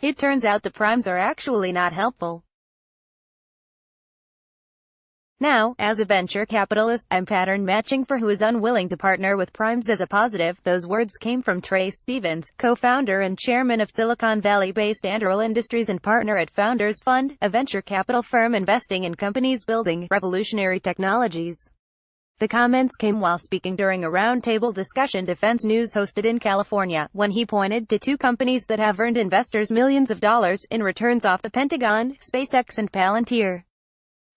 It turns out the primes are actually not helpful. Now, as a venture capitalist, I'm pattern matching for who is unwilling to partner with primes as a positive. Those words came from Trae Stephens, co-founder and chairman of Silicon Valley-based Anduril Industries and partner at Founders Fund, a venture capital firm investing in companies building revolutionary technologies. The comments came while speaking during a roundtable discussion Defense News hosted in California, when he pointed to two companies that have earned investors millions of dollars in returns off the Pentagon, SpaceX and Palantir.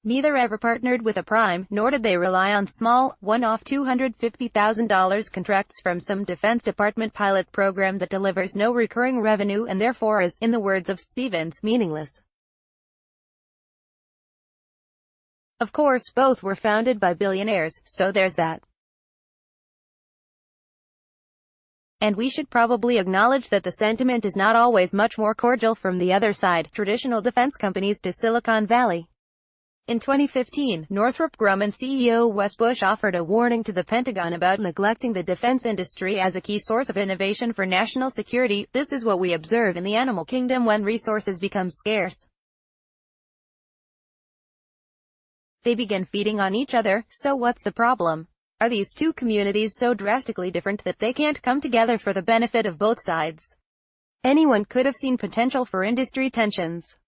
Neither ever partnered with a prime, nor did they rely on small, one-off $250,000 contracts from some Defense Department pilot program that delivers no recurring revenue and therefore is, in the words of Stephens, meaningless. Of course, both were founded by billionaires, so there's that. And we should probably acknowledge that the sentiment is not always much more cordial from the other side, traditional defense companies to Silicon Valley. In 2015, Northrop Grumman CEO Wes Bush offered a warning to the Pentagon about neglecting the defense industry as a key source of innovation for national security. This is what we observe in the animal kingdom when resources become scarce. They begin feeding on each other, so what's the problem? Are these two communities so drastically different that they can't come together for the benefit of both sides? Anyone could have seen potential for industry tensions.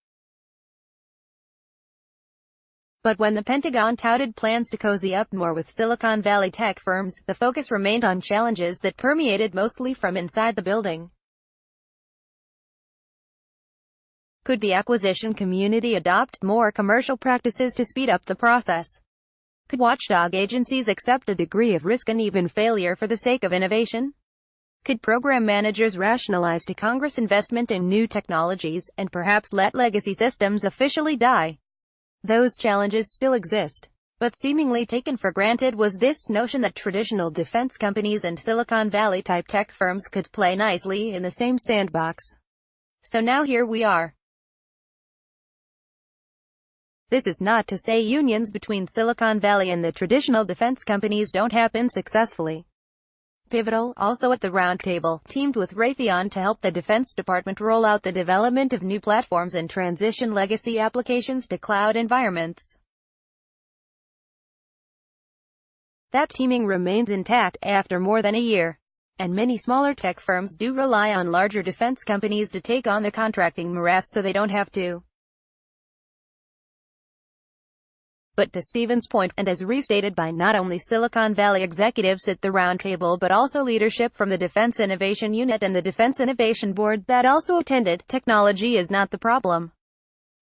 But when the Pentagon touted plans to cozy up more with Silicon Valley tech firms, the focus remained on challenges that permeated mostly from inside the building. Could the acquisition community adopt more commercial practices to speed up the process? Could watchdog agencies accept a degree of risk and even failure for the sake of innovation? Could program managers rationalize to Congress investment in new technologies, and perhaps let legacy systems officially die? Those challenges still exist. But seemingly taken for granted was this notion that traditional defense companies and Silicon Valley-type tech firms could play nicely in the same sandbox. So now here we are. This is not to say unions between Silicon Valley and the traditional defense companies don't happen successfully. Pivotal, also at the roundtable, teamed with Raytheon to help the Defense Department roll out the development of new platforms and transition legacy applications to cloud environments. That teaming remains intact after more than a year. And many smaller tech firms do rely on larger defense companies to take on the contracting morass so they don't have to. But to Stephens' point, and as restated by not only Silicon Valley executives at the roundtable but also leadership from the Defense Innovation Unit and the Defense Innovation Board that also attended, technology is not the problem.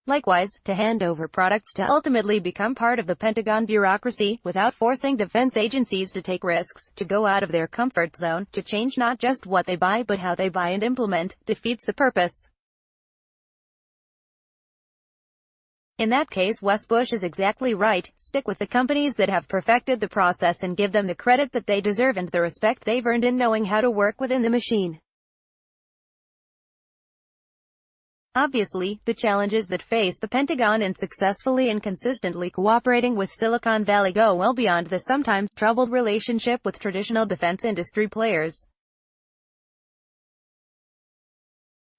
Likewise, to hand over products to ultimately become part of the Pentagon bureaucracy, without forcing defense agencies to take risks, to go out of their comfort zone, to change not just what they buy but how they buy and implement, defeats the purpose. In that case, Wes Bush is exactly right. Stick with the companies that have perfected the process and give them the credit that they deserve and the respect they've earned in knowing how to work within the machine. Obviously, the challenges that face the Pentagon in successfully and consistently cooperating with Silicon Valley go well beyond the sometimes troubled relationship with traditional defense industry players.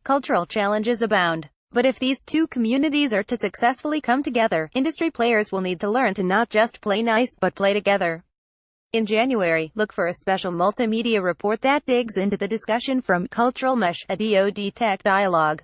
Cultural challenges abound. But if these two communities are to successfully come together, industry players will need to learn to not just play nice, but play together. In January, look for a special multimedia report that digs into the discussion from Cultural Mesh, a DoD tech dialogue.